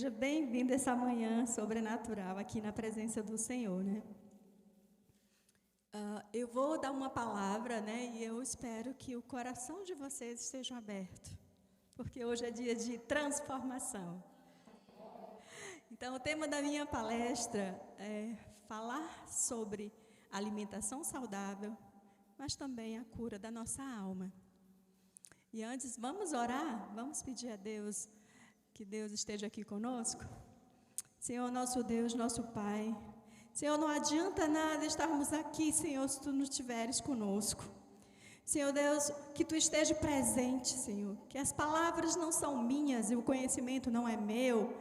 Seja bem-vindo essa manhã sobrenatural aqui na presença do Senhor, né? Eu vou dar uma palavra, né? E eu espero que o coração de vocês esteja aberto, porque hoje é dia de transformação. Então, o tema da minha palestra é falar sobre alimentação saudável, mas também a cura da nossa alma. E antes, vamos orar? Vamos pedir a Deus que Deus esteja aqui conosco? Senhor, nosso Deus, nosso Pai, Senhor, não adianta nada estarmos aqui, Senhor, se Tu não estiveres conosco. Senhor Deus, que Tu esteja presente, Senhor, que as palavras não são minhas e o conhecimento não é meu,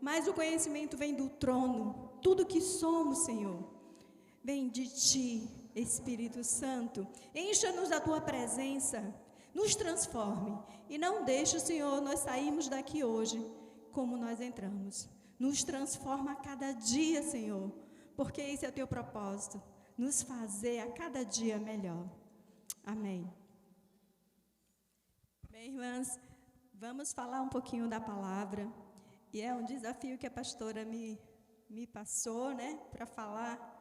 mas o conhecimento vem do trono. Tudo que somos, Senhor, vem de Ti, Espírito Santo. Encha-nos da Tua presença, nos transforme e não deixe, Senhor, nós sairmos daqui hoje como nós entramos. Nos transforma a cada dia, Senhor, porque esse é o Teu propósito, nos fazer a cada dia melhor. Amém. Bem, irmãs, vamos falar um pouquinho da palavra. E é um desafio que a pastora me passou, né, para falar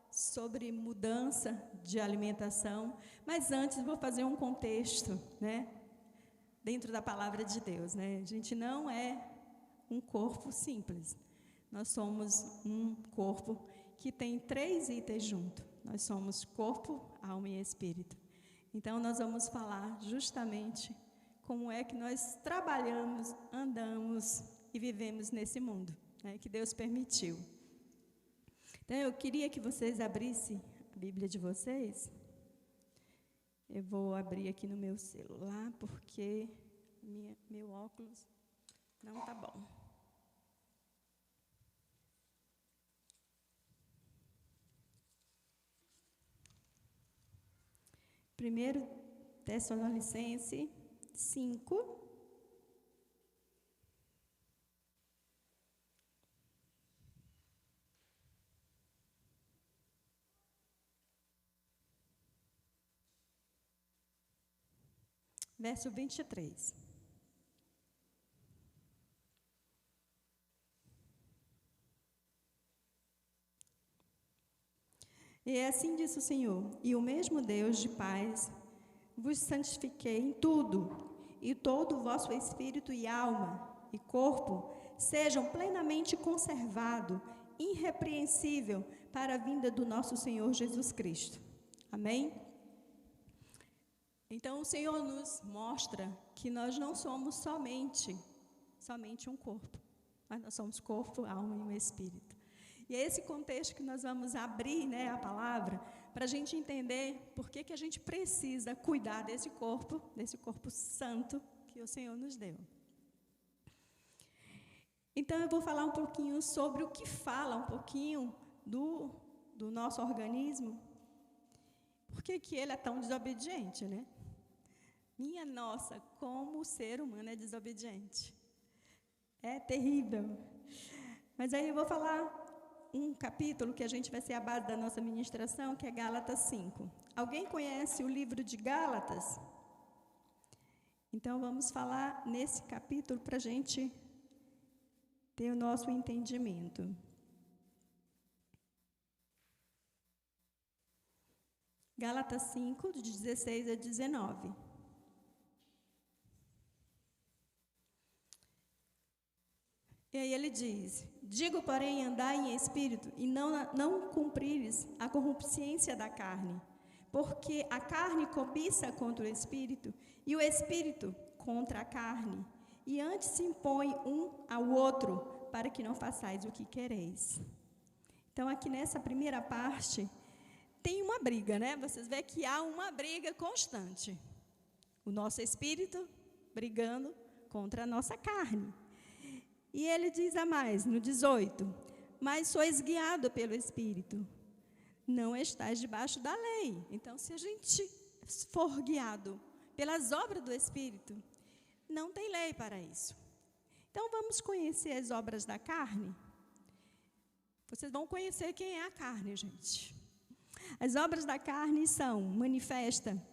sobre mudança de alimentação. Mas antes vou fazer um contexto, né, dentro da palavra de Deus, né? A gente não é um corpo simples. Nós somos um corpo que tem 3 itens juntos. Nós somos corpo, alma e espírito. Então, nós vamos falar justamente como é que nós trabalhamos, andamos e vivemos nesse mundo, né, que Deus permitiu. Então, eu queria que vocês abrissem a Bíblia de vocês. Eu vou abrir aqui no meu celular, porque meu óculos não está bom. 1 Tessalonicenses 5, verso 23. E assim diz o Senhor, e o mesmo Deus de paz vos santifiquei em tudo, e todo o vosso espírito e alma e corpo sejam plenamente conservados, irrepreensível, para a vinda do nosso Senhor Jesus Cristo. Amém? Então, o Senhor nos mostra que nós não somos somente um corpo, mas nós somos corpo, alma e um espírito. E é esse contexto que nós vamos abrir, né, a palavra, para a gente entender por que a gente precisa cuidar desse corpo santo que o Senhor nos deu. Então, eu vou falar um pouquinho sobre o que fala um pouquinho do nosso organismo. Por que ele é tão desobediente, né? Minha nossa, como o ser humano é desobediente. É terrível. Mas aí eu vou falar um capítulo que a gente vai ser a base da nossa ministração, que é Gálatas 5. Alguém conhece o livro de Gálatas? Então, vamos falar nesse capítulo para a gente ter o nosso entendimento. Gálatas 5, de 16 a 19. E aí ele diz: digo, porém, andai em espírito, e não cumprires a concupiscência da carne, porque a carne cobiça contra o espírito, e o espírito contra a carne, e antes se impõe um ao outro, para que não façais o que quereis. Então, aqui nessa primeira parte, tem uma briga, né? Vocês veem que há uma briga constante. O nosso espírito brigando contra a nossa carne. E ele diz a mais, no 18, mas sois guiado pelo Espírito, não estáis debaixo da lei. Então, se a gente for guiado pelas obras do Espírito, não tem lei para isso. Então, vamos conhecer as obras da carne? Vocês vão conhecer quem é a carne, gente. As obras da carne são manifesta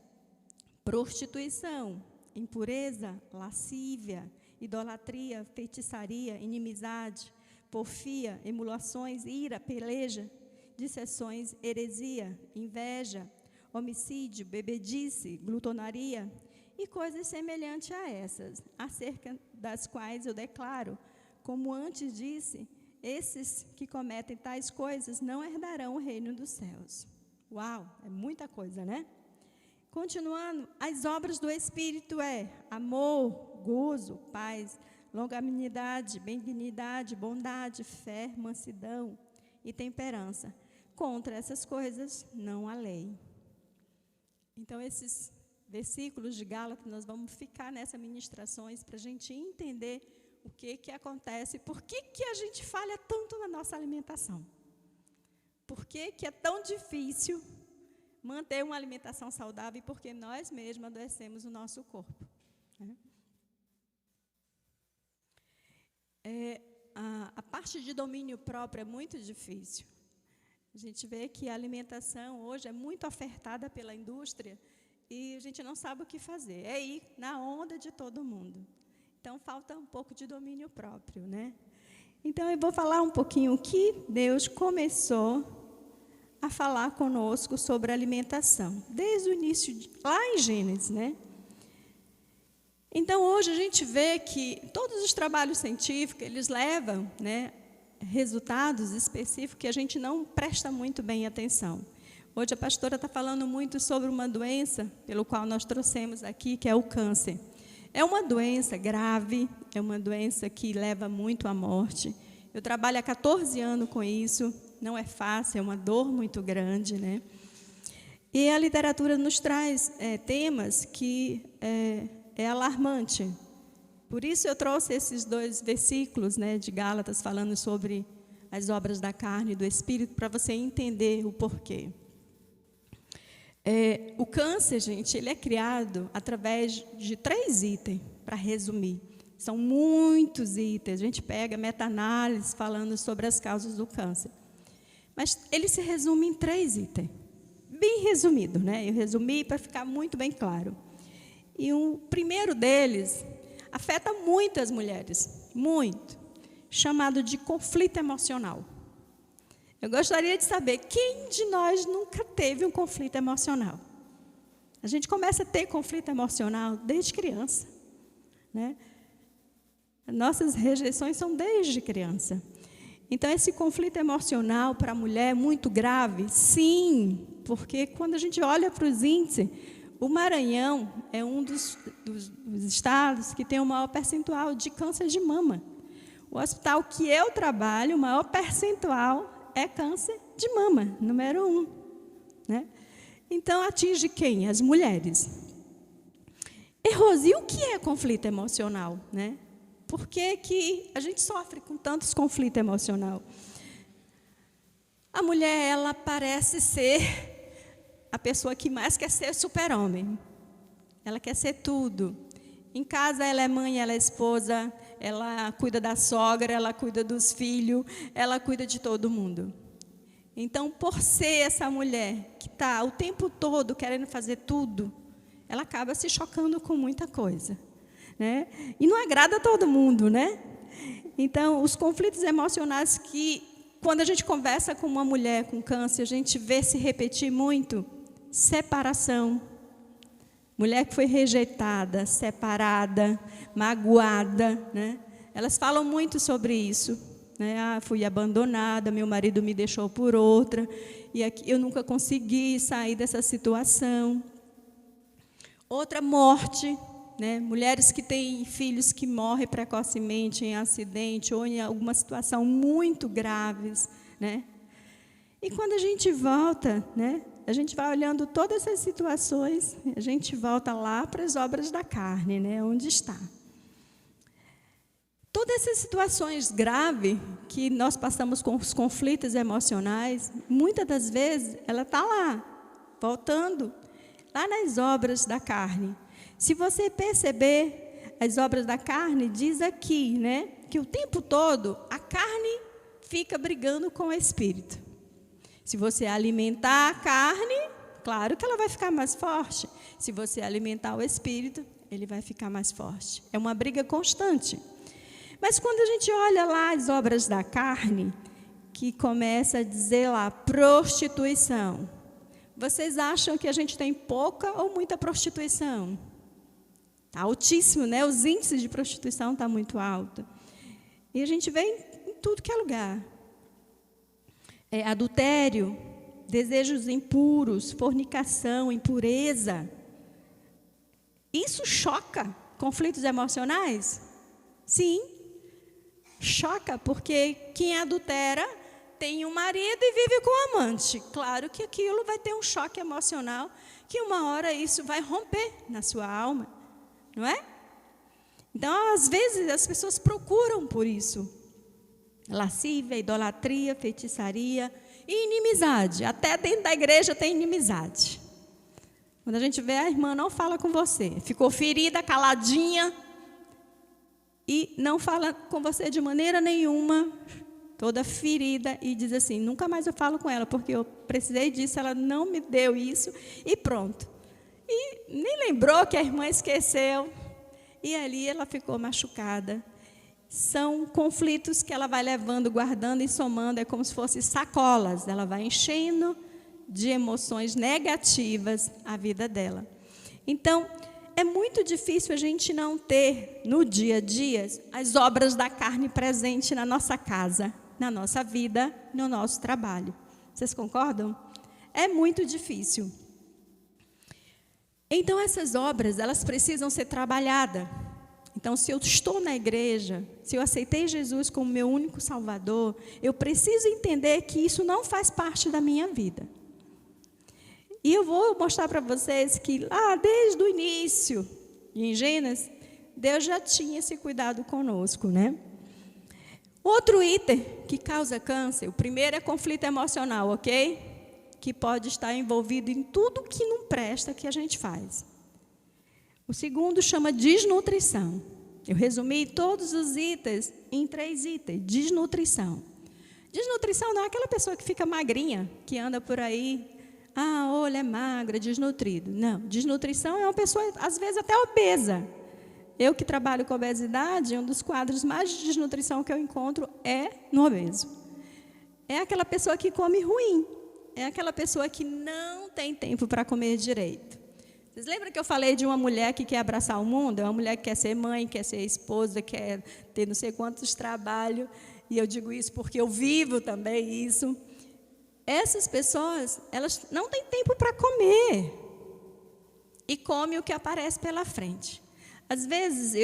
prostituição, impureza, lascívia, idolatria, feitiçaria, inimizade, porfia, emulações, ira, peleja, dissensões, heresia, inveja, homicídio, bebedice, glutonaria e coisas semelhantes a essas, acerca das quais eu declaro, como antes disse, esses que cometem tais coisas não herdarão o reino dos céus. Uau, é muita coisa, né? Continuando, as obras do Espírito é amor, gozo, paz, longanimidade, benignidade, bondade, fé, mansidão e temperança. Contra essas coisas não há lei. Então, esses versículos de Gálatas, nós vamos ficar nessas ministrações para a gente entender o que acontece, por que a gente falha tanto na nossa alimentação. Por que é tão difícil manter uma alimentação saudável e porque nós mesmos adoecemos o nosso corpo. Né? A parte de domínio próprio é muito difícil. A gente vê que a alimentação hoje é muito ofertada pela indústria e a gente não sabe o que fazer. É ir na onda de todo mundo. Então, falta um pouco de domínio próprio, né? Então, eu vou falar um pouquinho o que Deus começou a falar conosco sobre alimentação, desde o início, lá em Gênesis, né? Então, hoje a gente vê que todos os trabalhos científicos, eles levam, né, resultados específicos que a gente não presta muito bem atenção. Hoje a pastora está falando muito sobre uma doença, pelo qual nós trouxemos aqui, que é o câncer. É uma doença grave, é uma doença que leva muito à morte. Eu trabalho há 14 anos com isso, não é fácil, é uma dor muito grande, né? E a literatura nos traz temas que é alarmante. Por isso eu trouxe esses 2 versículos, né, de Gálatas, falando sobre as obras da carne e do Espírito, para você entender o porquê. O câncer, gente, ele é criado através de 3 itens, para resumir. São muitos itens. A gente pega meta-análise falando sobre as causas do câncer. Mas ele se resume em 3 itens. Bem resumido, né? Eu resumi para ficar muito bem claro. E o primeiro deles afeta muitas mulheres, muito, chamado de conflito emocional. Eu gostaria de saber, quem de nós nunca teve um conflito emocional? A gente começa a ter conflito emocional desde criança, né? Nossas rejeições são desde criança. Então, esse conflito emocional para a mulher é muito grave? Sim, porque quando a gente olha para os índices, o Maranhão é um dos estados que tem o maior percentual de câncer de mama. O hospital que eu trabalho, o maior percentual é câncer de mama, número 1. Né? Então, atinge quem? As mulheres. E, Rosi, o que é conflito emocional? Né? Por que a gente sofre com tantos conflitos emocionais? A mulher, ela parece ser a pessoa que mais quer ser super-homem. Ela quer ser tudo. Em casa, ela é mãe, ela é esposa, ela cuida da sogra, ela cuida dos filhos, ela cuida de todo mundo. Então, por ser essa mulher que está o tempo todo querendo fazer tudo, ela acaba se chocando com muita coisa. Né? E não agrada a todo mundo, né? Então, os conflitos emocionais que, quando a gente conversa com uma mulher com câncer, a gente vê se repetir muito: separação. Mulher que foi rejeitada, separada, magoada, né? Elas falam muito sobre isso. Né? Fui abandonada, meu marido me deixou por outra, e aqui eu nunca consegui sair dessa situação. Outra, morte. Né? Mulheres que têm filhos que morrem precocemente em acidente ou em alguma situação muito graves. Né? E quando a gente volta, né, a gente vai olhando todas essas situações, a gente volta lá para as obras da carne, né, onde está. Todas essas situações graves que nós passamos com os conflitos emocionais, muitas das vezes ela está lá, voltando, lá nas obras da carne. Se você perceber, as obras da carne diz aqui, né, que o tempo todo a carne fica brigando com o espírito. Se você alimentar a carne, claro que ela vai ficar mais forte. Se você alimentar o espírito, ele vai ficar mais forte. É uma briga constante. Mas quando a gente olha lá as obras da carne, que começa a dizer lá, prostituição. Vocês acham que a gente tem pouca ou muita prostituição? Está altíssimo, né? Os índices de prostituição estão muito altos. E a gente vê em tudo que é lugar. Adultério, desejos impuros, fornicação, impureza. Isso choca conflitos emocionais? Sim, choca, porque quem adultera tem um marido e vive com um amante. Claro que aquilo vai ter um choque emocional, que uma hora isso vai romper na sua alma, não é? Então, às vezes, as pessoas procuram por isso. Lascívia, idolatria, feitiçaria e inimizade. Até dentro da igreja tem inimizade. Quando a gente vê, a irmã não fala com você. Ficou ferida, caladinha. E não fala com você de maneira nenhuma. Toda ferida. E diz assim, nunca mais eu falo com ela. Porque eu precisei disso, ela não me deu isso. E pronto. E nem lembrou que a irmã esqueceu. E ali ela ficou machucada. São conflitos que ela vai levando, guardando e somando. É como se fossem sacolas. Ela vai enchendo de emoções negativas a vida dela. Então, é muito difícil a gente não ter, no dia a dia, as obras da carne presentes na nossa casa, na nossa vida, no nosso trabalho. Vocês concordam? É muito difícil. Então, essas obras, elas precisam ser trabalhadas. Então, se eu estou na igreja, se eu aceitei Jesus como meu único Salvador, eu preciso entender que isso não faz parte da minha vida. E eu vou mostrar para vocês que lá desde o início, em Gênesis, Deus já tinha esse cuidado conosco, né? Outro item que causa câncer, o primeiro é conflito emocional, ok? Que pode estar envolvido em tudo que não presta que a gente faz. O segundo chama desnutrição. Eu resumi todos os itens em 3 itens. Desnutrição. Desnutrição não é aquela pessoa que fica magrinha, que anda por aí, olha, é magra, desnutrido. Não, desnutrição é uma pessoa, às vezes, até obesa. Eu que trabalho com obesidade, um dos quadros mais de desnutrição que eu encontro é no obeso. É aquela pessoa que come ruim. É aquela pessoa que não tem tempo para comer direito. Vocês lembram que eu falei de uma mulher que quer abraçar o mundo? É uma mulher que quer ser mãe, quer ser esposa, quer ter não sei quantos trabalhos. E eu digo isso porque eu vivo também isso. Essas pessoas, elas não têm tempo para comer. E come o que aparece pela frente. Às vezes,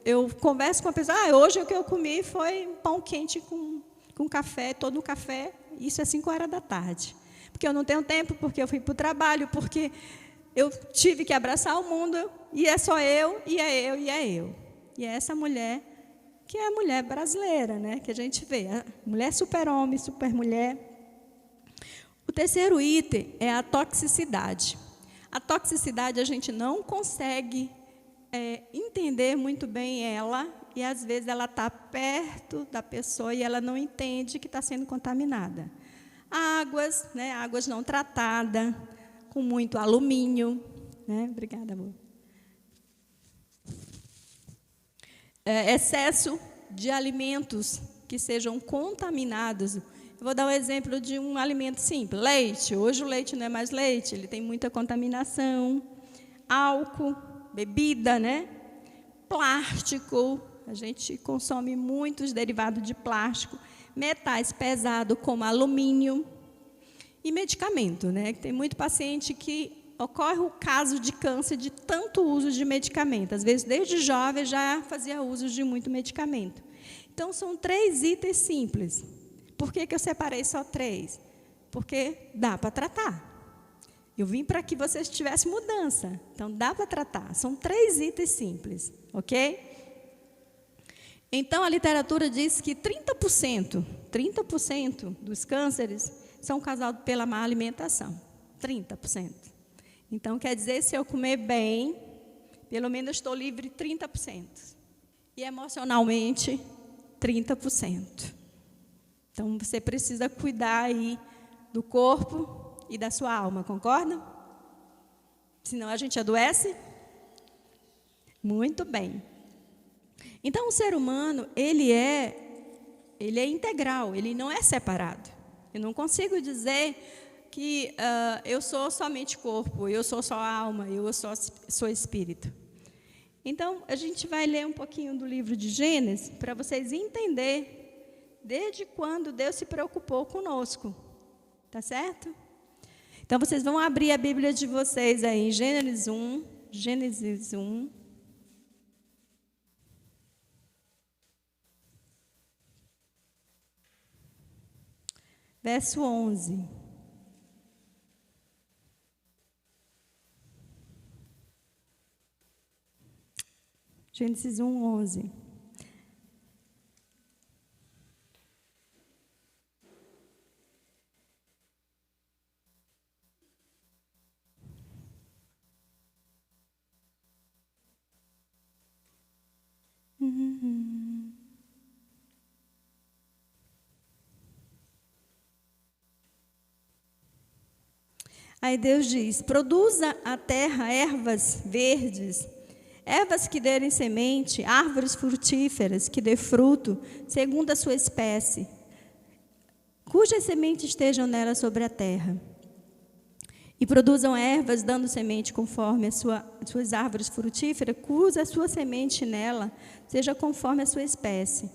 eu converso com a pessoa, hoje o que eu comi foi pão quente com café, todo o café, isso é 5 horas da tarde. Porque eu não tenho tempo, porque eu fui para o trabalho, porque eu tive que abraçar o mundo, e é só eu, e é eu, e é eu. E é essa mulher, que é a mulher brasileira, né, que a gente vê, a mulher super-homem, super-mulher. O terceiro item é a toxicidade. A toxicidade a gente não consegue entender muito bem ela, e às vezes ela está perto da pessoa e ela não entende que está sendo contaminada. Águas, né, águas não tratadas, com muito alumínio, né? Obrigada, amor. Excesso de alimentos que sejam contaminados. Eu vou dar um exemplo de um alimento simples, leite. Hoje o leite não é mais leite, ele tem muita contaminação. Álcool, bebida, né? Plástico, a gente consome muitos derivados de plástico. Metais pesados como alumínio. E medicamento, né? Tem muito paciente que ocorre o caso de câncer de tanto uso de medicamento. Às vezes, desde jovem, já fazia uso de muito medicamento. Então, são 3 itens simples. Por que eu separei só 3? Porque dá para tratar. Eu vim para que vocês tivessem mudança. Então, dá para tratar. São 3 itens simples, ok? Então, a literatura diz que 30% dos cânceres são causados pela má alimentação. 30%. Então, quer dizer, se eu comer bem, pelo menos estou livre 30%. E emocionalmente, 30%. Então, você precisa cuidar aí do corpo e da sua alma, concorda? Senão a gente adoece. Muito bem. Então, o ser humano, ele é integral, ele não é separado. Eu não consigo dizer que eu sou somente corpo, eu sou só alma, eu sou espírito. Então, a gente vai ler um pouquinho do livro de Gênesis para vocês entenderem desde quando Deus se preocupou conosco. Tá certo? Então, vocês vão abrir a Bíblia de vocês aí em Gênesis 1. Gênesis 1. Verso 11. Gênesis 1, 11. Aí Deus diz: produza a terra ervas verdes, ervas que derem semente, árvores frutíferas que dê fruto, segundo a sua espécie, cujas sementes estejam nela sobre a terra. E produzam ervas, dando semente conforme as suas árvores frutíferas, cuja sua semente nela seja conforme a sua espécie.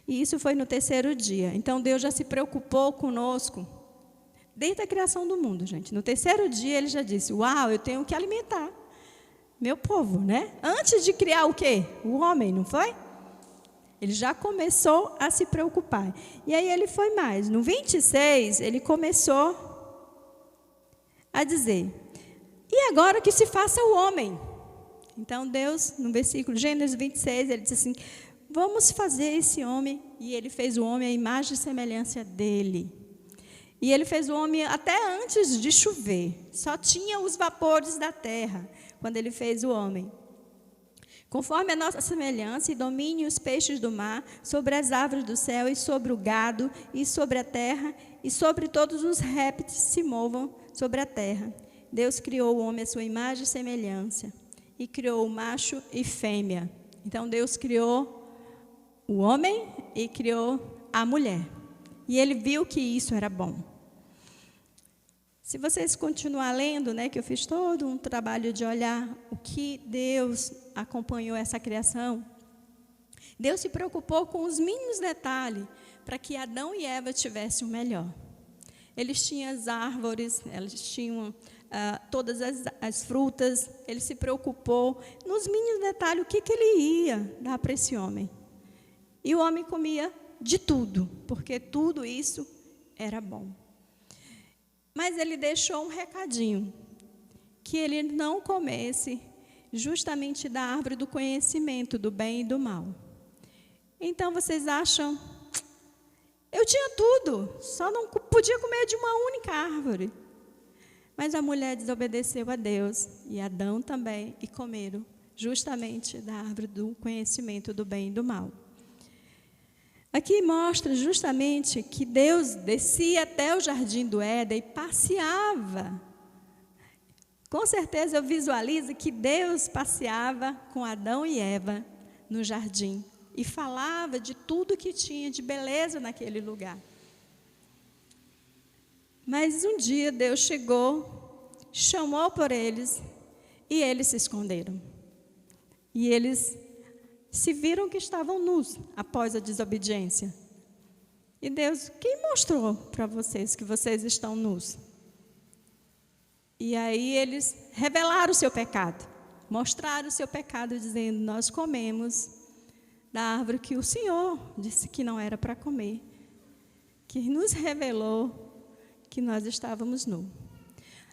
E isso foi no 3º dia. Então Deus já se preocupou conosco desde a criação do mundo, gente. No 3º dia ele já disse: uau, eu tenho que alimentar meu povo, né? Antes de criar o quê? O homem, não foi? Ele já começou a se preocupar. E aí ele foi mais. No 26, ele começou a dizer: e agora que se faça o homem? Então Deus, no versículo Gênesis 26, ele disse assim: vamos fazer esse homem. E ele fez o homem à imagem e semelhança dele. E ele fez o homem até antes de chover. Só tinha os vapores da terra quando ele fez o homem. Conforme a nossa semelhança, e domine os peixes do mar, sobre as árvores do céu, e sobre o gado, e sobre a terra, e sobre todos os répteis que se movam sobre a terra. Deus criou o homem à sua imagem e semelhança, e criou o macho e fêmea. Então Deus criou o homem e criou a mulher. E ele viu que isso era bom. Se vocês continuar lendo, né, que eu fiz todo um trabalho de olhar o que Deus acompanhou essa criação, Deus se preocupou com os mínimos detalhes para que Adão e Eva tivessem o melhor. Eles tinham as árvores, eles tinham todas as frutas, ele se preocupou nos mínimos detalhes o que ele ia dar para esse homem. E o homem comia de tudo, porque tudo isso era bom. Mas ele deixou um recadinho, que ele não comesse justamente da árvore do conhecimento do bem e do mal. Então vocês acham, eu tinha tudo, só não podia comer de uma única árvore. Mas a mulher desobedeceu a Deus, e Adão também, e comeram justamente da árvore do conhecimento do bem e do mal. Aqui mostra justamente que Deus descia até o jardim do Éden e passeava. Com certeza eu visualizo que Deus passeava com Adão e Eva no jardim e falava de tudo que tinha de beleza naquele lugar. Mas um dia Deus chegou, chamou por eles e eles se esconderam. E eles se viram que estavam nus após a desobediência. E Deus, quem mostrou para vocês que vocês estão nus? E aí eles revelaram o seu pecado, mostraram o seu pecado, dizendo: nós comemos da árvore que o Senhor disse que não era para comer, que nos revelou que nós estávamos nus.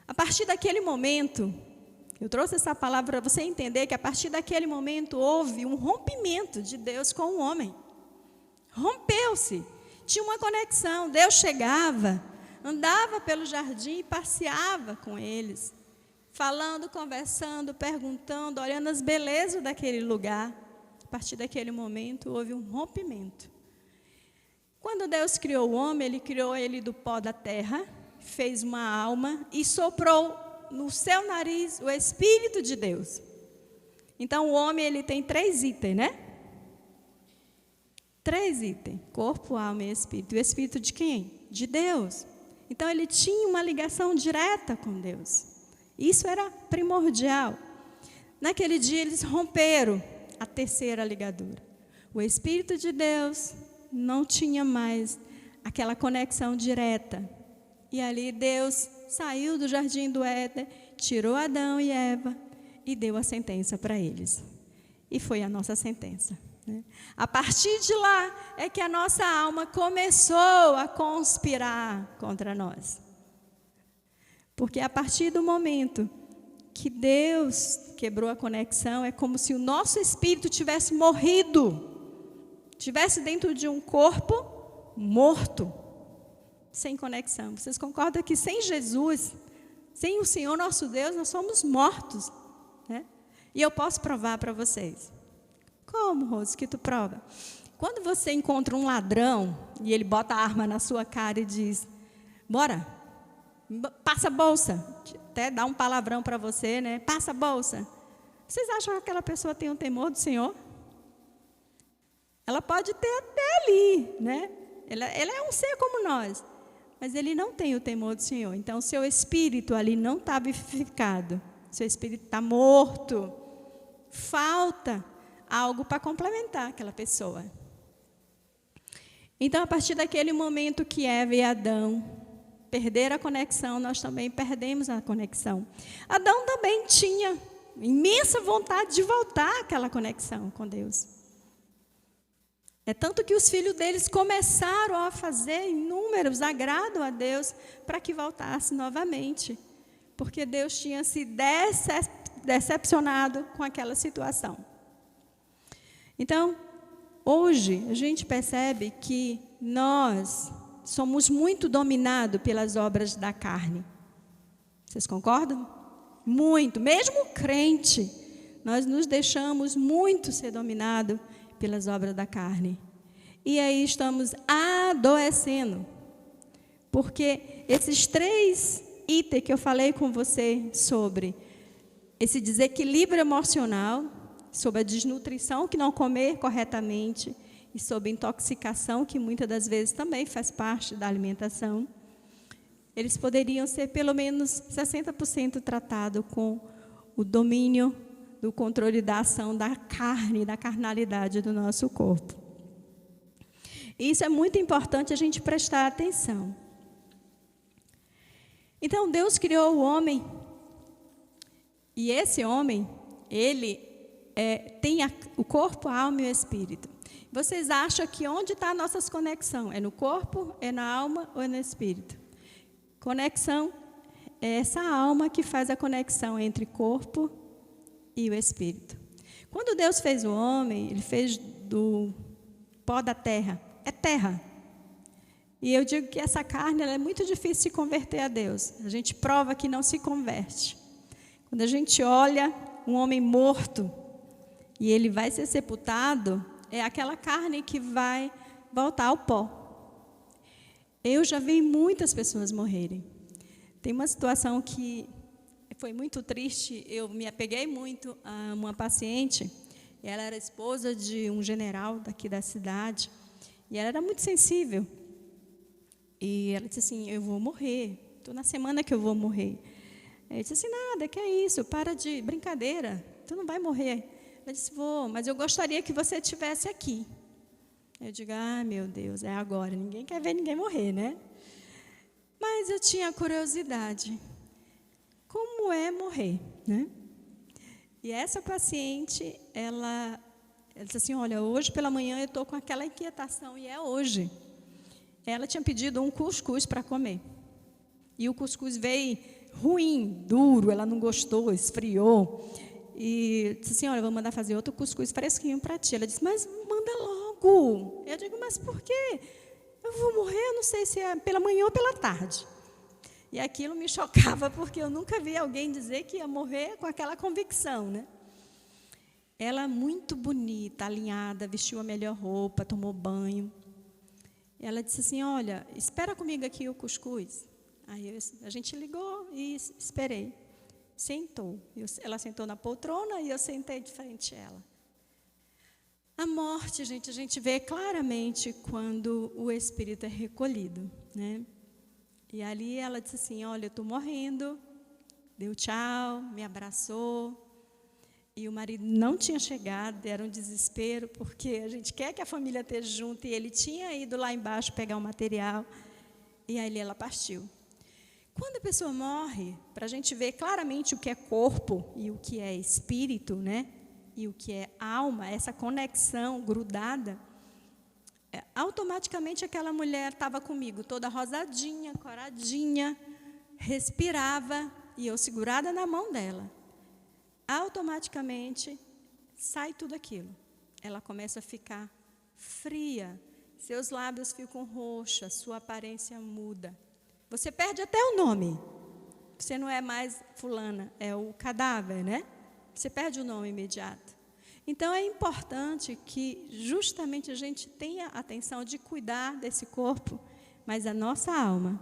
A partir daquele momento, eu trouxe essa palavra para você entender que a partir daquele momento houve um rompimento de Deus com o homem. Rompeu-se. Tinha uma conexão. Deus chegava, andava pelo jardim e passeava com eles, falando, conversando, perguntando, olhando as belezas daquele lugar. A partir daquele momento houve um rompimento. Quando Deus criou o homem, Ele criou ele do pó da terra, fez uma alma e soprou no seu nariz o Espírito de Deus. Então, o homem ele tem 3 itens, né? 3 itens: corpo, alma e espírito. E o espírito de quem? De Deus. Então, ele tinha uma ligação direta com Deus. Isso era primordial. Naquele dia, eles romperam a terceira ligadura. O Espírito de Deus não tinha mais aquela conexão direta. E ali Deus saiu do jardim do Éden, tirou Adão e Eva e deu a sentença para eles. E foi a nossa sentença, né? A partir de lá é que a nossa alma começou a conspirar contra nós. Porque a partir do momento que Deus quebrou a conexão, é como se o nosso espírito tivesse morrido, tivesse dentro de um corpo morto, sem conexão. Vocês concordam que sem Jesus, sem o Senhor nosso Deus, nós somos mortos, né? E eu posso provar para vocês. Como, Rose, que tu prova? Quando você encontra um ladrão e ele bota a arma na sua cara e diz: bora, passa a bolsa, até dá um palavrão para você, né? Passa a bolsa. Vocês acham que aquela pessoa tem um temor do Senhor? Ela pode ter até ali, né? Ela é um ser como nós, mas ele não tem o temor do Senhor. Então, o seu espírito ali não está vivificado. Seu espírito está morto. Falta algo para complementar aquela pessoa. Então, a partir daquele momento que Eva e Adão perderam a conexão, nós também perdemos a conexão. Adão também tinha imensa vontade de voltar àquela conexão com Deus. É tanto que os filhos deles começaram a fazer inúmeros agrados a Deus para que voltasse novamente. Porque Deus tinha se decepcionado com aquela situação. Então, hoje, a gente percebe que nós somos muito dominados pelas obras da carne. Vocês concordam? Muito. Mesmo crente, nós nos deixamos muito ser dominados pelas obras da carne. E aí estamos adoecendo. Porque esses 3 itens que eu falei com você sobre esse desequilíbrio emocional, sobre a desnutrição, que não comer corretamente, e sobre intoxicação, que muitas das vezes também faz parte da alimentação, eles poderiam ser pelo menos 60% tratados com o domínio do controle da ação da carne, da carnalidade do nosso corpo. E isso é muito importante a gente prestar atenção. Então, Deus criou o homem, e esse homem, ele tem o corpo, a alma e o espírito. Vocês acham que onde está a nossa conexão? É no corpo, é na alma ou é no espírito? Conexão é essa alma que faz a conexão entre corpo e o espírito. Quando Deus fez o homem, Ele fez do pó da terra. É terra. E eu digo que essa carne ela é muito difícil de se converter a Deus. A gente prova que não se converte. Quando a gente olha um homem morto e ele vai ser sepultado, é aquela carne que vai voltar ao pó. Eu já vi muitas pessoas morrerem. Tem uma situação que foi muito triste. Eu me apeguei muito a uma paciente. Ela era esposa de um general daqui da cidade. E ela era muito sensível. E ela disse assim: eu vou morrer. Estou na semana que eu vou morrer. Eu disse assim: nada, que é isso? Para de brincadeira. Tu não vai morrer. Ela disse: vou, mas eu gostaria que você estivesse aqui. Eu digo: ah, meu Deus, é agora. Ninguém quer ver ninguém morrer, né? Mas eu tinha curiosidade. Como é morrer, né? E essa paciente, ela disse assim: olha, hoje pela manhã eu estou com aquela inquietação, e é hoje. Ela tinha pedido um cuscuz para comer. E o cuscuz veio ruim, duro, ela não gostou, esfriou. E disse assim: olha, eu vou mandar fazer outro cuscuz fresquinho para ti. Ela disse: mas manda logo. Eu digo: mas por quê? Eu vou morrer, eu não sei se é pela manhã ou pela tarde. E aquilo me chocava, porque eu nunca vi alguém dizer que ia morrer com aquela convicção, né? Ela muito bonita, alinhada, vestiu a melhor roupa, tomou banho. Ela disse assim: olha, espera comigo aqui o cuscuz. Aí a gente ligou e esperei. sentou. Ela sentou na poltrona e eu sentei de frente a ela. A morte, gente, a gente vê claramente quando o espírito é recolhido, né? E ali ela disse assim, olha, eu estou morrendo, deu tchau, me abraçou. E o marido não tinha chegado, era um desespero, porque a gente quer que a família esteja junto, e ele tinha ido lá embaixo pegar o material, e aí ela partiu. Quando a pessoa morre, para a gente ver claramente o que é corpo e o que é espírito, né? E o que é alma, essa conexão grudada, automaticamente aquela mulher estava comigo, toda rosadinha, coradinha, respirava, e eu segurada na mão dela. Automaticamente sai tudo aquilo. Ela começa a ficar fria, seus lábios ficam roxos, sua aparência muda. Você perde até o nome. Você não é mais fulana, é o cadáver, né? Você perde o nome imediato. Então, é importante que justamente a gente tenha atenção de cuidar desse corpo, mas a nossa alma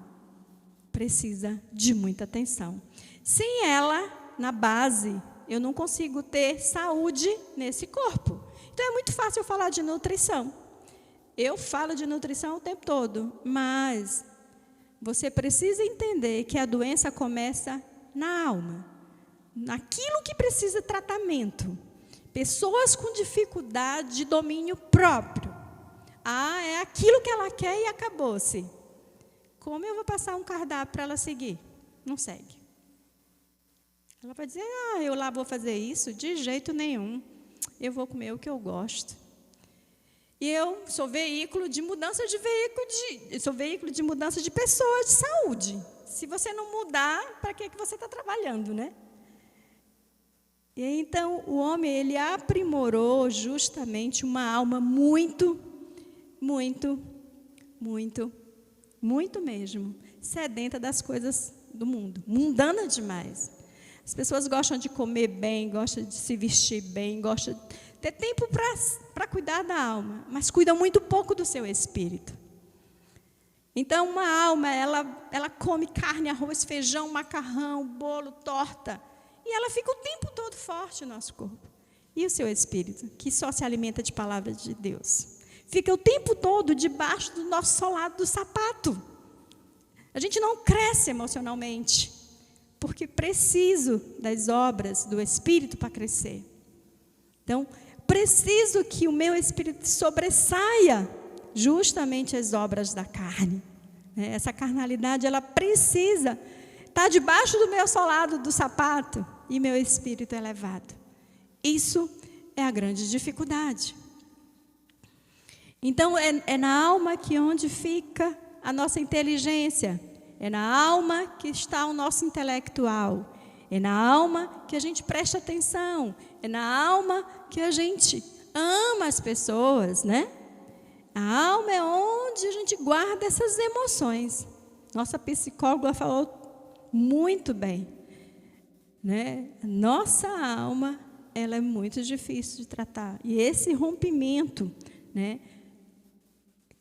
precisa de muita atenção. Sem ela, na base, eu não consigo ter saúde nesse corpo. Então, é muito fácil eu falar de nutrição. Eu falo de nutrição o tempo todo, mas você precisa entender que a doença começa na alma, naquilo que precisa de tratamento. Pessoas com dificuldade de domínio próprio. É aquilo que ela quer e acabou-se. Como eu vou passar um cardápio para ela seguir? Não segue. Ela vai dizer, eu lá vou fazer isso? De jeito nenhum. Eu vou comer o que eu gosto. E eu sou veículo de mudança de mudança de pessoas, de saúde. Se você não mudar, para que você está trabalhando, né? E então o homem, ele aprimorou justamente uma alma muito mesmo, sedenta das coisas do mundo, mundana demais. As pessoas gostam de comer bem, gostam de se vestir bem, gostam de ter tempo para cuidar da alma, mas cuidam muito pouco do seu espírito. Então, uma alma, ela come carne, arroz, feijão, macarrão, bolo, torta, e ela fica o tempo todo forte no nosso corpo. E o seu espírito, que só se alimenta de palavra de Deus, fica o tempo todo debaixo do nosso solado do sapato. A gente não cresce emocionalmente, porque preciso das obras do Espírito para crescer. Então, preciso que o meu espírito sobressaia justamente as obras da carne. Essa carnalidade, ela precisa estar debaixo do meu solado do sapato e meu espírito elevado. Isso é a grande dificuldade. Então, é na alma que onde fica a nossa inteligência. É na alma que está o nosso intelectual. É na alma que a gente presta atenção. É na alma que a gente ama as pessoas, né? A alma é onde a gente guarda essas emoções. Nossa psicóloga falou muito bem, né? Nossa alma, ela é muito difícil de tratar. E esse rompimento, né,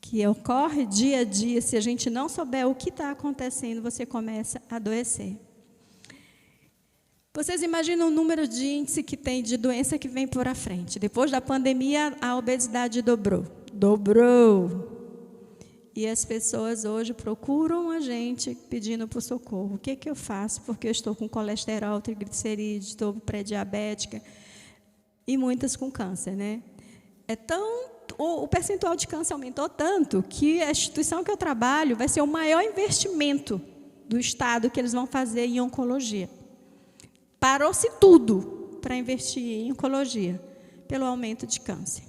que ocorre dia a dia, se a gente não souber o que está acontecendo, você começa a adoecer. Vocês imaginam o número de índice que tem de doença que vem por à frente. Depois da pandemia, a obesidade dobrou. E as pessoas hoje procuram a gente pedindo por socorro. O que eu faço? Porque eu estou com colesterol, triglicerídeos, estou pré-diabética e muitas com câncer, né? O percentual de câncer aumentou tanto que a instituição que eu trabalho vai ser o maior investimento do Estado que eles vão fazer em oncologia. Parou-se tudo para investir em oncologia, pelo aumento de câncer.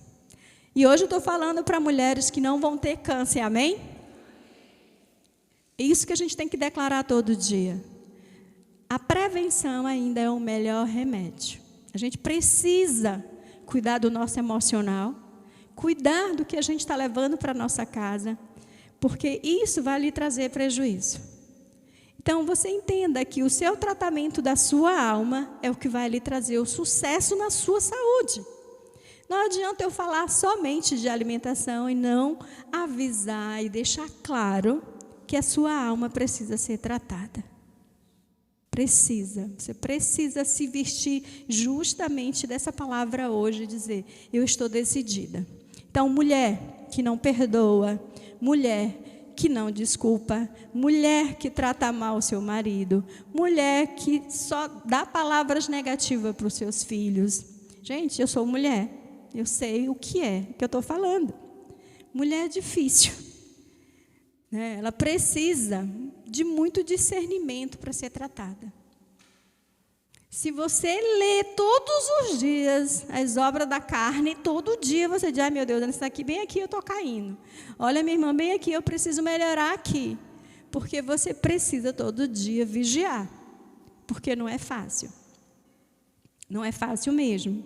E hoje eu estou falando para mulheres que não vão ter câncer, amém? É isso que a gente tem que declarar todo dia. A prevenção ainda é o melhor remédio. A gente precisa cuidar do nosso emocional, cuidar do que a gente está levando para a nossa casa, porque isso vai lhe trazer prejuízo. Então, você entenda que o seu tratamento da sua alma é o que vai lhe trazer o sucesso na sua saúde. Não adianta eu falar somente de alimentação e não avisar e deixar claro que a sua alma precisa ser tratada. Você precisa se vestir justamente dessa palavra hoje e dizer: eu estou decidida. Então, mulher que não perdoa, mulher que não desculpa, mulher que trata mal o seu marido, mulher que só dá palavras negativas para os seus filhos. Gente, eu sou mulher, eu sei o que eu estou falando. Mulher é difícil, né? Ela precisa de muito discernimento para ser tratada. Se você lê todos os dias as obras da carne, todo dia você diz: ai meu Deus, isso aqui, bem aqui eu estou caindo. Olha, minha irmã, bem aqui eu preciso melhorar aqui. Porque você precisa todo dia vigiar. Porque não é fácil. Não é fácil mesmo.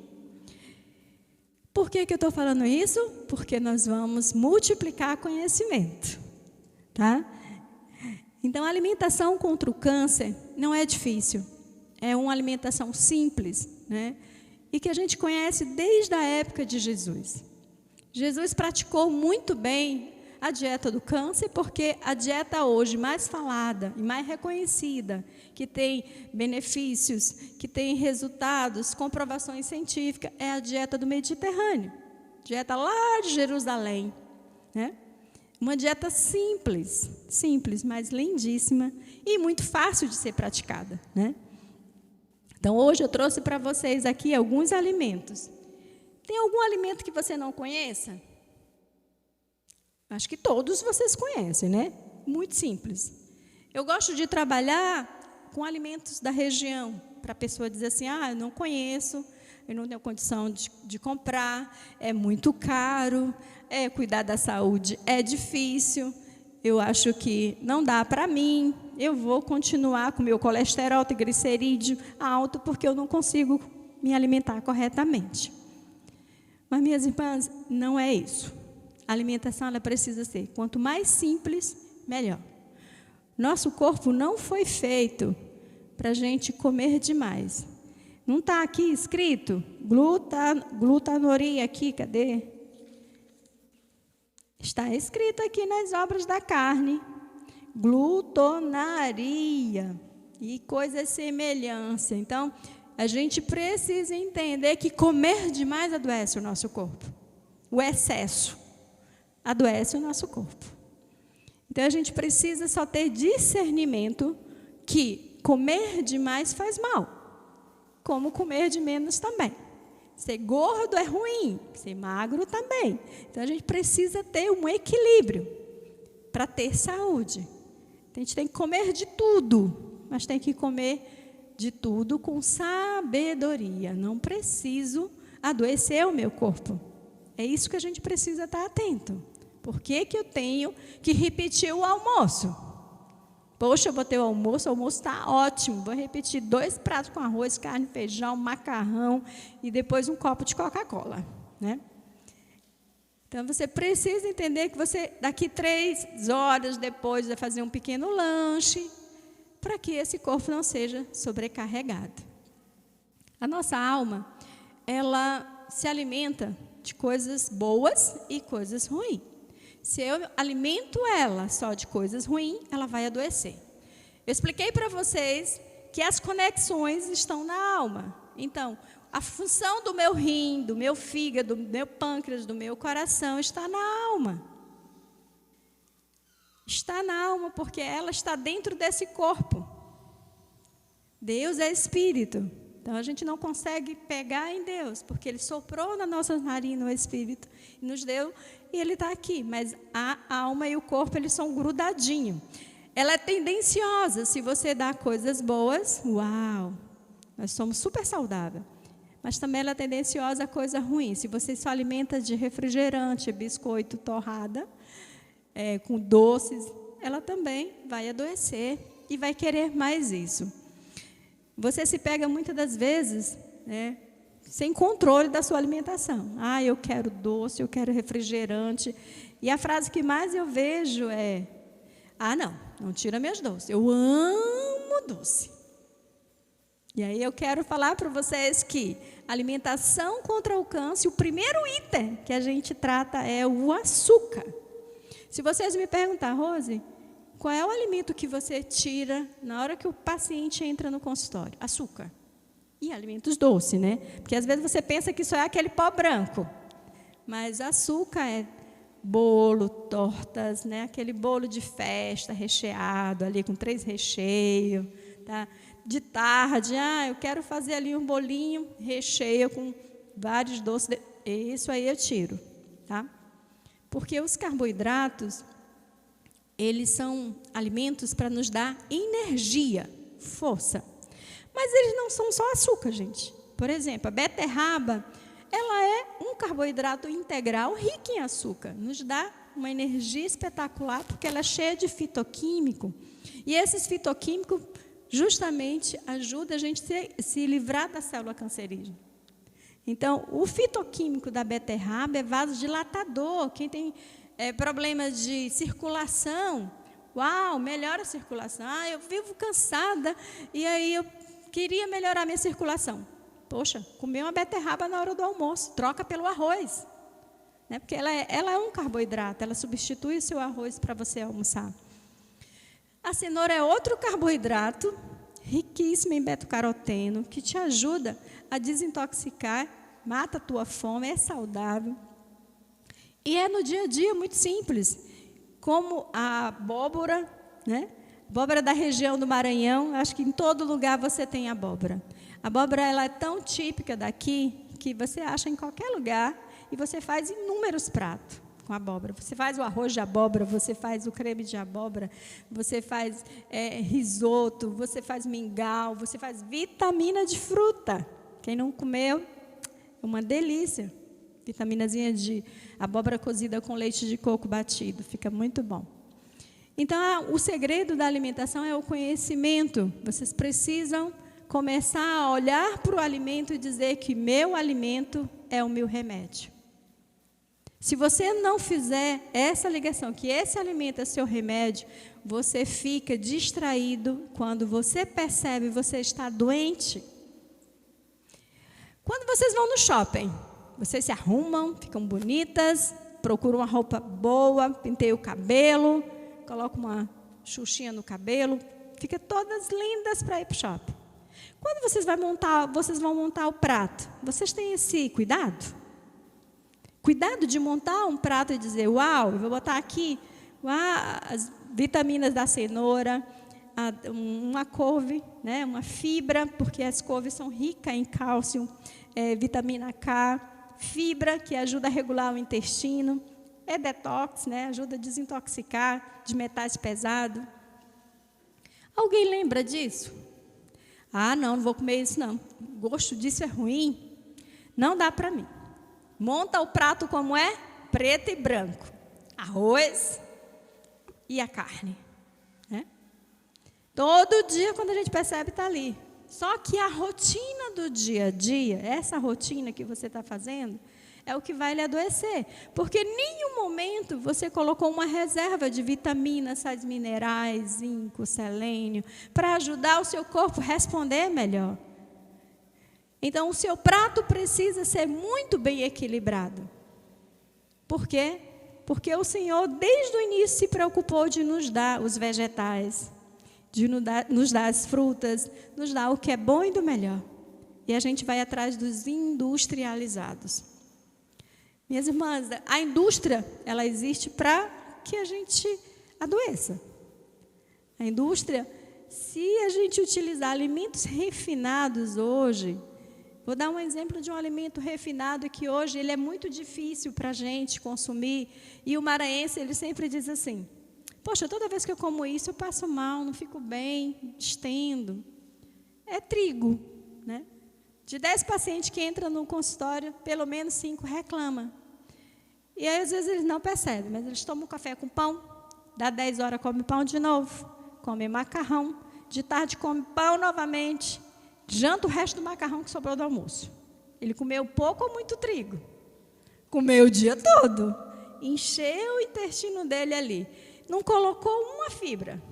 Por que eu estou falando isso? Porque nós vamos multiplicar conhecimento. Tá? Então, a alimentação contra o câncer não é difícil. É uma alimentação simples, né? E que a gente conhece desde a época de Jesus. Jesus praticou muito bem a dieta do câncer, porque a dieta hoje mais falada e mais reconhecida, que tem benefícios, que tem resultados, comprovações científicas, é a dieta do Mediterrâneo. Dieta lá de Jerusalém, né? Uma dieta simples, mas lindíssima e muito fácil de ser praticada, né? Então, hoje eu trouxe para vocês aqui alguns alimentos. Tem algum alimento que você não conheça? Acho que todos vocês conhecem, né? Muito simples. Eu gosto de trabalhar com alimentos da região, para a pessoa dizer assim: eu não conheço, eu não tenho condição de comprar, é muito caro, cuidar da saúde é difícil, eu acho que não dá para mim, eu vou continuar com meu colesterol, triglicerídeo alto, porque eu não consigo me alimentar corretamente. Mas, minhas irmãs, não é isso. A alimentação ela precisa ser, quanto mais simples, melhor. Nosso corpo não foi feito para a gente comer demais. Não está aqui escrito glutanuria aqui, cadê? Está escrito aqui nas obras da carne, glutonaria e coisas semelhantes. Então, a gente precisa entender que comer demais adoece o nosso corpo. O excesso adoece o nosso corpo. Então, a gente precisa só ter discernimento que comer demais faz mal, como comer de menos também. Ser gordo é ruim, ser magro também. Então, a gente precisa ter um equilíbrio para ter saúde. A gente tem que comer de tudo, mas tem que comer de tudo com sabedoria. Não preciso adoecer o meu corpo. É isso que a gente precisa estar atento. Por que eu tenho que repetir o almoço? Poxa, eu vou ter o almoço está ótimo. Vou repetir 2 pratos com arroz, carne, feijão, macarrão e depois um copo de Coca-Cola, né? Então, você precisa entender que você, daqui 3 horas depois, vai fazer um pequeno lanche, para que esse corpo não seja sobrecarregado. A nossa alma, ela se alimenta de coisas boas e coisas ruins. Se eu alimento ela só de coisas ruins, ela vai adoecer. Eu expliquei para vocês que as conexões estão na alma. Então, a função do meu rim, do meu fígado, do meu pâncreas, do meu coração está na alma. Está na alma porque ela está dentro desse corpo. Deus é espírito. Então, a gente não consegue pegar em Deus, porque Ele soprou na nossa narina o Espírito, e nos deu, e Ele está aqui. Mas a alma e o corpo, eles são grudadinhos. Ela é tendenciosa. Se você dá coisas boas, uau, nós somos super saudáveis. Mas também ela é tendenciosa a coisa ruim. Se você só alimenta de refrigerante, biscoito, torrada, com doces, ela também vai adoecer e vai querer mais isso. Você se pega muitas das vezes, né, sem controle da sua alimentação. Eu quero doce, eu quero refrigerante. E a frase que mais eu vejo é: não tira meus doces. Eu amo doce. E aí eu quero falar para vocês que alimentação contra o câncer, o primeiro item que a gente trata é o açúcar. Se vocês me perguntar, Rose, Qual é o alimento que você tira na hora que o paciente entra no consultório? Açúcar. E alimentos doces, né? Porque às vezes você pensa que só é aquele pó branco. Mas açúcar é bolo, tortas, né? Aquele bolo de festa recheado ali com 3 recheios, tá? De tarde, eu quero fazer ali um bolinho recheio com vários doces. Isso aí eu tiro, tá? Porque os carboidratos, eles são alimentos para nos dar energia, força. Mas eles não são só açúcar, gente. Por exemplo, a beterraba, ela é um carboidrato integral rico em açúcar. Nos dá uma energia espetacular, porque ela é cheia de fitoquímico. E esses fitoquímicos justamente ajudam a gente a se livrar da célula cancerígena. Então, o fitoquímico da beterraba é vasodilatador. Quem tem problemas de circulação, melhora a circulação. Eu vivo cansada e aí eu queria melhorar a minha circulação. Poxa, comer uma beterraba na hora do almoço, troca pelo arroz. Né? Porque ela é um carboidrato, ela substitui o seu arroz para você almoçar. A cenoura é outro carboidrato, riquíssimo em beta-caroteno, que te ajuda a desintoxicar, mata a tua fome, é saudável. E é no dia a dia muito simples, como a abóbora, né? Abóbora da região do Maranhão, acho que em todo lugar você tem abóbora. A abóbora ela é tão típica daqui, que você acha em qualquer lugar, e você faz inúmeros pratos com abóbora. Você faz o arroz de abóbora, você faz o creme de abóbora, você faz risoto, você faz mingau, você faz vitamina de fruta. Quem não comeu, é uma delícia. Vitaminazinha de abóbora cozida com leite de coco batido, fica muito bom. Então, o segredo da alimentação é o conhecimento. Vocês precisam começar a olhar para o alimento e dizer que meu alimento é o meu remédio. Se você não fizer essa ligação, que esse alimento é seu remédio, você fica distraído. Quando você percebe, você está doente. Quando vocês vão no shopping, vocês se arrumam, ficam bonitas, procuram uma roupa boa, penteiam o cabelo, colocam uma xuxinha no cabelo, ficam todas lindas para ir para o shopping. Quando vocês vão montar o prato, vocês têm esse cuidado? Cuidado de montar um prato e dizer, eu vou botar aqui as vitaminas da cenoura, uma couve, né, uma fibra, porque as couves são ricas em cálcio, vitamina K, fibra que ajuda a regular o intestino, detox, né, ajuda a desintoxicar de metais pesados. Alguém lembra disso? Não vou comer isso não. O gosto disso é ruim. Não dá para mim. Monta o prato como é? Preto e branco. Arroz e a carne. Né? Todo dia, quando a gente percebe, está ali. Só que a rotina do dia a dia, essa rotina que você está fazendo, é o que vai lhe adoecer. Porque em nenhum momento você colocou uma reserva de vitaminas, sais minerais, zinco, selênio, para ajudar o seu corpo a responder melhor. Então, o seu prato precisa ser muito bem equilibrado. Por quê? Porque o Senhor, desde o início, se preocupou de nos dar os vegetais, de nos dar as frutas, nos dar o que é bom e do melhor. E a gente vai atrás dos industrializados. Minhas irmãs, a indústria, ela existe para que a gente adoeça. A indústria, se a gente utilizar alimentos refinados hoje, vou dar um exemplo de um alimento refinado que hoje ele é muito difícil para a gente consumir, e o maranhense, ele sempre diz assim, poxa, toda vez que eu como isso, eu passo mal, não fico bem, estendo. É trigo, né? De 10 pacientes que entram no consultório, pelo menos 5 reclamam. E aí, às vezes, eles não percebem, mas eles tomam café com pão, dá 10 horas, come pão de novo, come macarrão, de tarde come pão novamente, janta o resto do macarrão que sobrou do almoço. Ele comeu pouco ou muito trigo. Comeu o dia todo. Encheu o intestino dele ali. Não colocou uma fibra.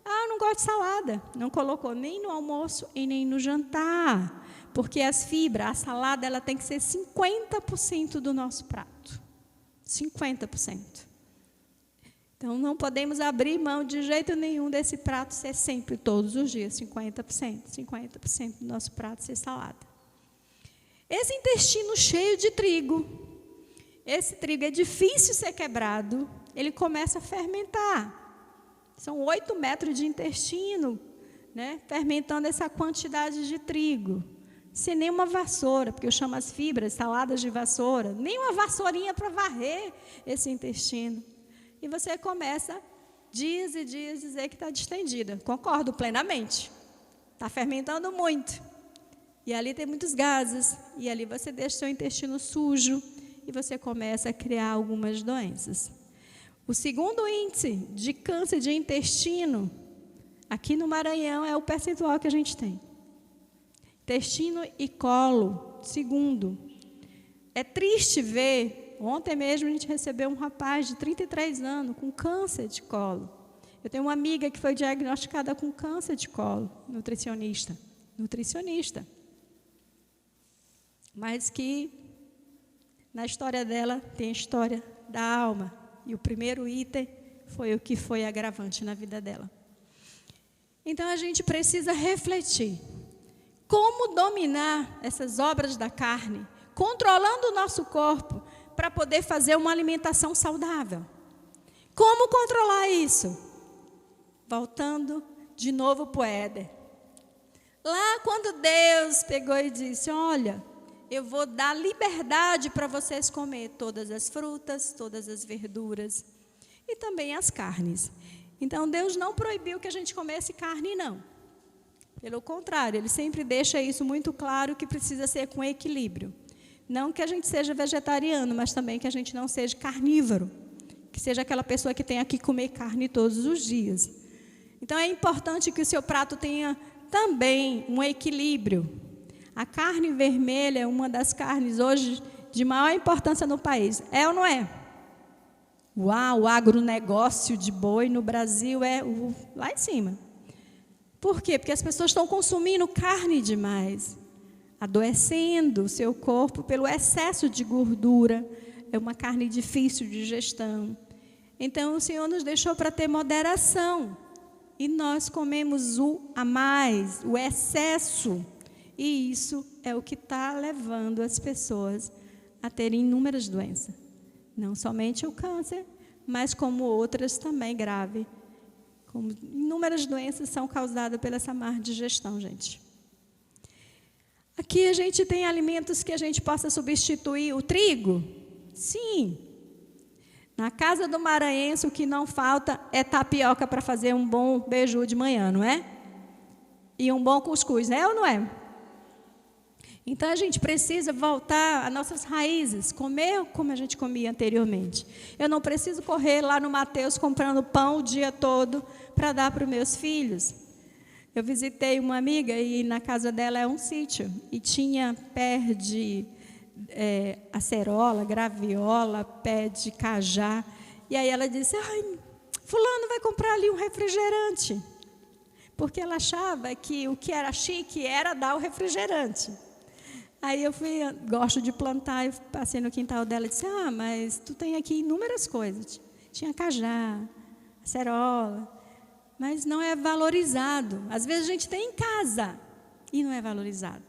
Não gosto de salada. Não colocou nem no almoço e nem no jantar. Porque as fibras, a salada, ela tem que ser 50% do nosso prato. 50%. Então, não podemos abrir mão de jeito nenhum desse prato ser sempre, todos os dias, 50% do nosso prato ser salada. Esse intestino cheio de trigo, esse trigo é difícil ser quebrado, ele começa a fermentar. São 8 metros de intestino, né, fermentando essa quantidade de trigo. Sem nenhuma vassoura, porque eu chamo as fibras saladas de vassoura, nem uma vassourinha para varrer esse intestino. E você começa dias e dias a dizer que está distendida. Concordo plenamente. Está fermentando muito. E ali tem muitos gases. E ali você deixa seu intestino sujo. E você começa a criar algumas doenças. O segundo índice de câncer de intestino, aqui no Maranhão, é o percentual que a gente tem. Intestino e colo, segundo. É triste ver. Ontem mesmo a gente recebeu um rapaz de 33 anos com câncer de colo. Eu tenho uma amiga que foi diagnosticada com câncer de colo, nutricionista. Mas que na história dela tem a história da alma. E o primeiro item foi o que foi agravante na vida dela. Então a gente precisa refletir. Como dominar essas obras da carne, controlando o nosso corpo, para poder fazer uma alimentação saudável. Como controlar isso? Voltando de novo para o Éden. Lá quando Deus pegou e disse, olha, eu vou dar liberdade para vocês comer todas as frutas, todas as verduras e também as carnes. Então Deus não proibiu que a gente comesse carne, não. Pelo contrário, Ele sempre deixa isso muito claro que precisa ser com equilíbrio. Não que a gente seja vegetariano, mas também que a gente não seja carnívoro. Que seja aquela pessoa que tenha que comer carne todos os dias. Então, é importante que o seu prato tenha também um equilíbrio. A carne vermelha é uma das carnes hoje de maior importância no país. É ou não é? Uau, o agronegócio de boi no Brasil é lá em cima. Por quê? Porque as pessoas estão consumindo carne demais. Adoecendo o seu corpo pelo excesso de gordura. É uma carne difícil de digestão. Então, o Senhor nos deixou para ter moderação. E nós comemos o a mais, o excesso. E isso é o que está levando as pessoas a terem inúmeras doenças. Não somente o câncer, mas como outras também graves. Como inúmeras doenças são causadas pela essa má digestão, gente. Aqui a gente tem alimentos que a gente possa substituir o trigo? Sim. Na casa do maranhense o que não falta é tapioca para fazer um bom beiju de manhã, não é? E um bom cuscuz, né ou não é? Então a gente precisa voltar às nossas raízes, comer como a gente comia anteriormente. Eu não preciso correr lá no Mateus comprando pão o dia todo para dar para os meus filhos. Eu visitei uma amiga e na casa dela é um sítio. E tinha pé de acerola, graviola, pé de cajá. E aí ela disse, fulano vai comprar ali um refrigerante. Porque ela achava que o que era chique era dar o refrigerante. Aí eu gosto de plantar, eu passei no quintal dela e disse, mas tu tem aqui inúmeras coisas. Tinha cajá, acerola. Mas não é valorizado. Às vezes a gente tem em casa e não é valorizado.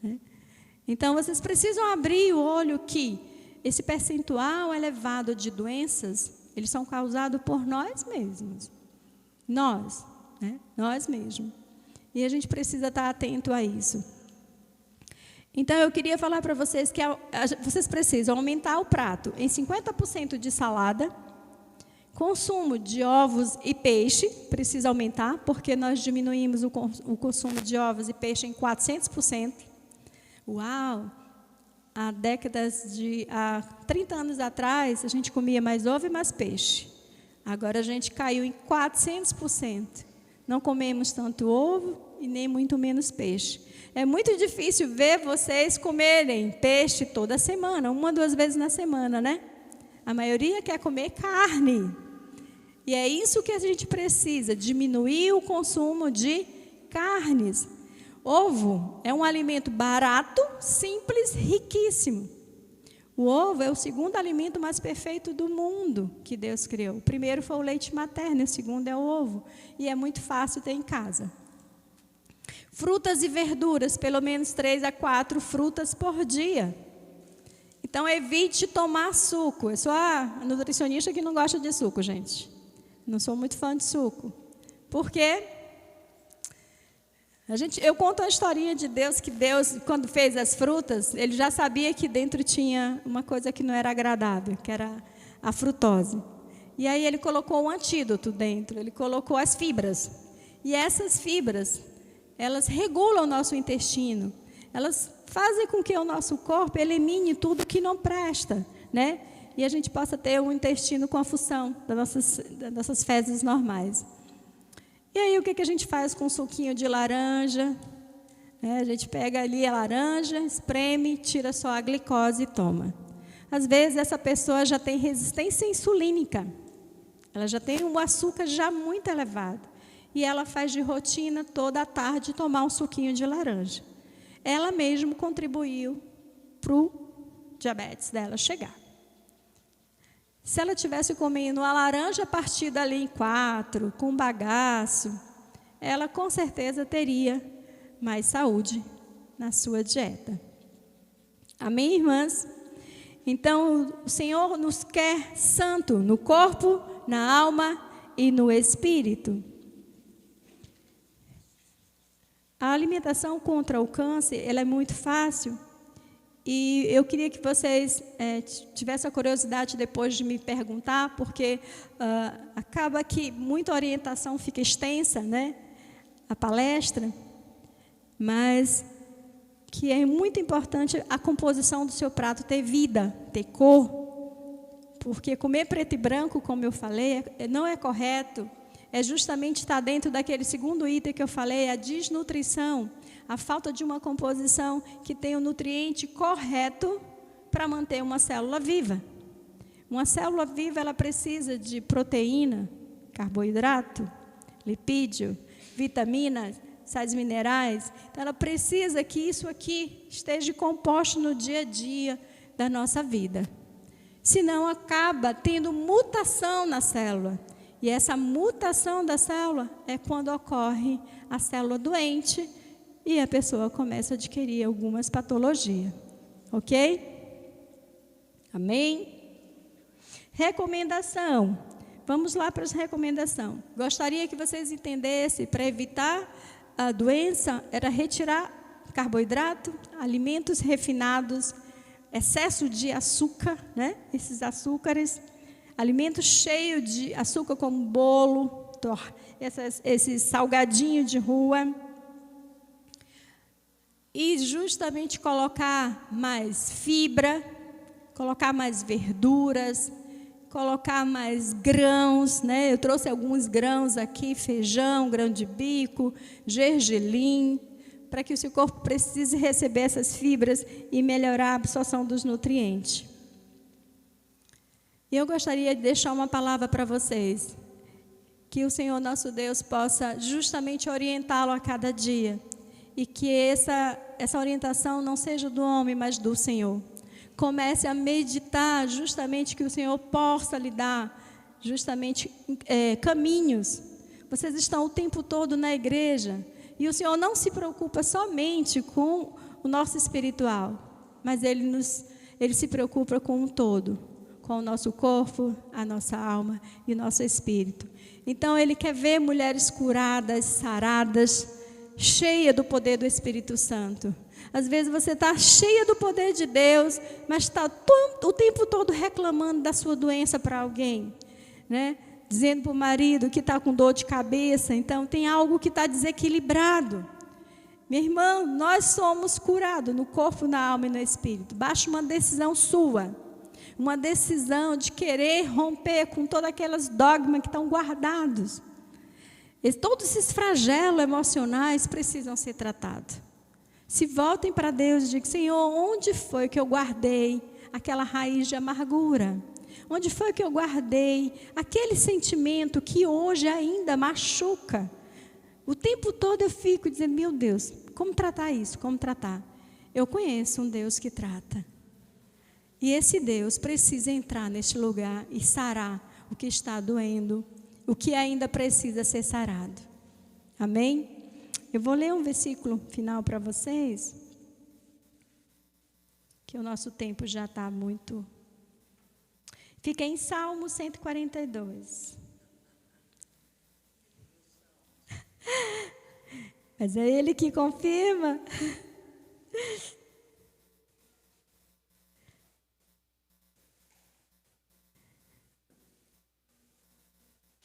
Né? Então, vocês precisam abrir o olho que esse percentual elevado de doenças, eles são causados por nós mesmos. Nós, né? Nós mesmos. E a gente precisa estar atento a isso. Então, eu queria falar para vocês que vocês precisam aumentar o prato em 50% de salada. Consumo de ovos e peixe precisa aumentar, porque nós diminuímos o consumo de ovos e peixe em 400%. Uau! Há 30 anos atrás, a gente comia mais ovo e mais peixe. Agora a gente caiu em 400%. Não comemos tanto ovo e nem muito menos peixe. É muito difícil ver vocês comerem peixe toda semana, 1 ou 2 vezes na semana, né? A maioria quer comer carne. E é isso que a gente precisa, diminuir o consumo de carnes. Ovo é um alimento barato, simples, riquíssimo. O ovo é o segundo alimento mais perfeito do mundo que Deus criou. O primeiro foi o leite materno, o segundo é o ovo. E é muito fácil ter em casa. Frutas e verduras, pelo menos 3 a 4 frutas por dia. Então, evite tomar suco. Eu sou a nutricionista que não gosta de suco, gente. Não sou muito fã de suco. Por quê? Eu conto a historinha de Deus, que Deus, quando fez as frutas, Ele já sabia que dentro tinha uma coisa que não era agradável, que era a frutose. E aí Ele colocou um antídoto dentro, Ele colocou as fibras. E essas fibras, elas regulam o nosso intestino. Elas fazem com que o nosso corpo elimine tudo que não presta, né? E a gente possa ter um intestino com a função das nossas fezes normais. E aí, o que a gente faz com um suquinho de laranja? A gente pega ali a laranja, espreme, tira só a glicose e toma. Às vezes, essa pessoa já tem resistência insulínica. Ela já tem um açúcar já muito elevado. E ela faz de rotina, toda a tarde, tomar um suquinho de laranja. Ela mesma contribuiu para o diabetes dela chegar. Se ela tivesse comendo a laranja partida ali em 4, com bagaço, ela com certeza teria mais saúde na sua dieta. Amém, irmãs? Então, o Senhor nos quer santo no corpo, na alma e no espírito. A alimentação contra o câncer, ela é muito fácil. E eu queria que vocês tivessem a curiosidade depois de me perguntar, porque acaba que muita orientação fica extensa, né? A palestra, mas que é muito importante a composição do seu prato ter vida, ter cor, porque comer preto e branco, como eu falei, não é correto, é justamente estar dentro daquele segundo item que eu falei, a desnutrição, a falta de uma composição que tenha o nutriente correto para manter uma célula viva. Uma célula viva, ela precisa de proteína, carboidrato, lipídio, vitaminas, sais minerais. Então, ela precisa que isso aqui esteja composto no dia a dia da nossa vida. Senão, acaba tendo mutação na célula. E essa mutação da célula é quando ocorre a célula doente e a pessoa começa a adquirir algumas patologias. Ok? Amém? Recomendação. Vamos lá para as recomendações. Gostaria que vocês entendessem, para evitar a doença, era retirar carboidrato, alimentos refinados, excesso de açúcar, né? Esses açúcares, alimentos cheios de açúcar como bolo, esses salgadinhos de rua. E justamente colocar mais fibra, colocar mais verduras, colocar mais grãos, né? Eu trouxe alguns grãos aqui, feijão, grão de bico, gergelim, para que o seu corpo precise receber essas fibras e melhorar a absorção dos nutrientes. E eu gostaria de deixar uma palavra para vocês, que o Senhor nosso Deus possa justamente orientá-lo a cada dia, e que essa orientação não seja do homem, mas do Senhor. Comece a meditar justamente que o Senhor possa lhe dar justamente caminhos. Vocês estão o tempo todo na igreja e o Senhor não se preocupa somente com o nosso espiritual, mas Ele se preocupa com o todo, com o nosso corpo, a nossa alma e o nosso espírito. Então Ele quer ver mulheres curadas, saradas, cheia do poder do Espírito Santo. Às vezes você está cheia do poder de Deus, mas está o tempo todo reclamando da sua doença para alguém, né? Dizendo para o marido que está com dor de cabeça, então tem algo que está desequilibrado. Meu irmão, nós somos curados no corpo, na alma e no espírito. Basta uma decisão sua, uma decisão de querer romper com todas aquelas dogmas que estão guardados. Todos esses flagelos emocionais precisam ser tratados. Se voltem para Deus e digam: Senhor, onde foi que eu guardei aquela raiz de amargura? Onde foi que eu guardei aquele sentimento que hoje ainda machuca? O tempo todo eu fico dizendo: meu Deus, como tratar isso? Como tratar? Eu conheço um Deus que trata. E esse Deus precisa entrar neste lugar e sarar o que está doendo, o que ainda precisa ser sarado. Amém? Eu vou ler um versículo final para vocês, que o nosso tempo já está muito... Fica em Salmo 142. Mas é Ele que confirma.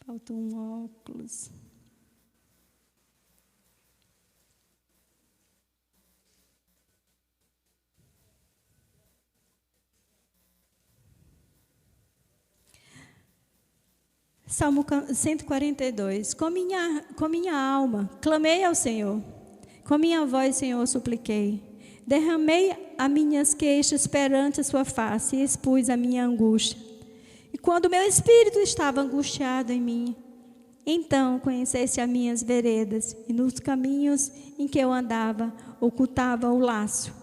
Falta um óculos. Salmo 142. Com minha alma, clamei ao Senhor. Com minha voz, Senhor, supliquei. Derramei as minhas queixas perante a sua face e expus a minha angústia. E quando meu espírito estava angustiado em mim, então conhecesse as minhas veredas, e nos caminhos em que eu andava, ocultava o laço.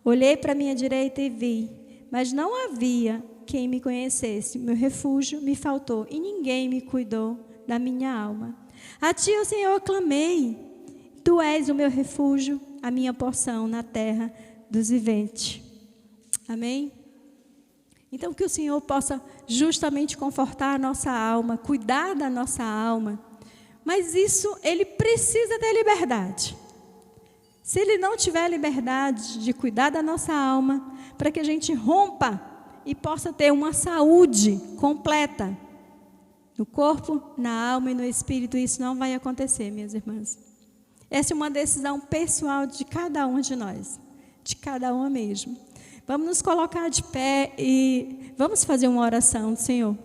Olhei para a minha direita e vi, mas não havia quem me conhecesse. Meu refúgio me faltou, e ninguém me cuidou da minha alma. A ti, ó Senhor, clamei. Tu és o meu refúgio, a minha porção na terra dos viventes. Amém? Então, que o Senhor possa justamente confortar a nossa alma, cuidar da nossa alma. Mas isso, Ele precisa ter liberdade. Se Ele não tiver liberdade de cuidar da nossa alma, para que a gente rompa e possa ter uma saúde completa no corpo, na alma e no espírito, isso não vai acontecer, minhas irmãs. Essa é uma decisão pessoal de cada um de nós, de cada uma mesmo. Vamos nos colocar de pé e vamos fazer uma oração, Senhor.